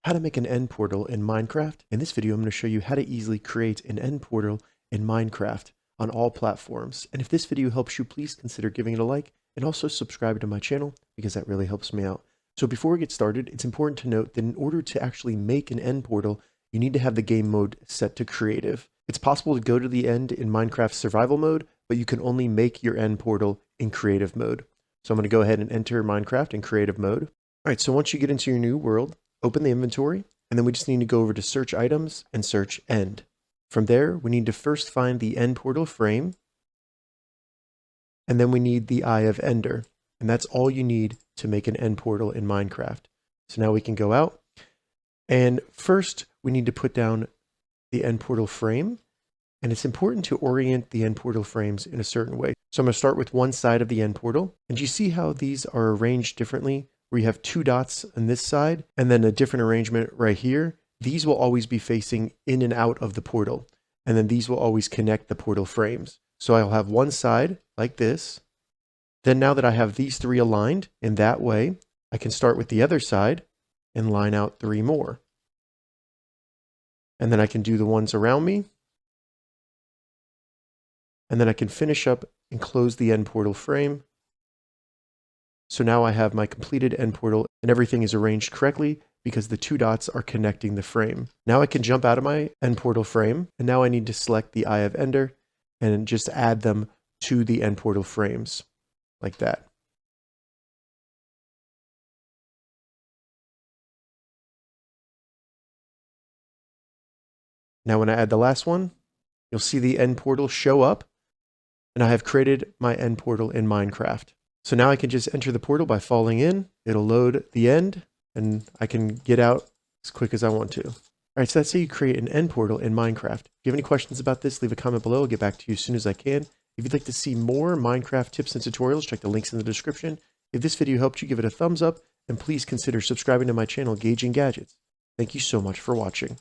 how to make an end portal in Minecraft. In this video, I'm going to show you how to easily create an end portal in Minecraft on all platforms. And if this video helps you, please consider giving it a like and also subscribe to my channel because that really helps me out. So before we get started, it's important to note that in order to actually make an end portal, you need to have the game mode set to creative. It's possible to go to the end in Minecraft survival mode, but you can only make your end portal in creative mode. So I'm going to go ahead and enter Minecraft in creative mode. All right, so once you get into your new world, open the inventory, and then we just need to go over to search items and search end. From there, we need to first find the end portal frame, and then we need the Eye of Ender, and that's all you need to make an end portal in Minecraft. So now we can go out, and first we need to put down the end portal frame, and it's important to orient the end portal frames in a certain way. So I'm going to start with one side of the end portal, and you see how these are arranged differently, where you have two dots on this side, and then a different arrangement right here. These will always be facing in and out of the portal, and then these will always connect the portal frames. So I'll have one side like this. Then now that I have these three aligned in that way, I can start with the other side and line out three more. And then I can do the ones around me. And then I can finish up and close the end portal frame. So now I have my completed end portal and everything is arranged correctly because the two dots are connecting the frame. Now I can jump out of my end portal frame, and now I need to select the Eye of Ender and just add them to the end portal frames like that. Now when I add the last one, you'll see the end portal show up, and I have created my end portal in Minecraft. So now I can just enter the portal by falling in. It'll load the end, and I can get out as quick as I want to. All right, so that's how you create an end portal in Minecraft. If you have any questions about this, leave a comment below. I'll get back to you as soon as I can. If you'd like to see more Minecraft tips and tutorials, check the links in the description. If this video helped you, give it a thumbs up, and please consider subscribing to my channel, Gauging Gadgets. Thank you so much for watching.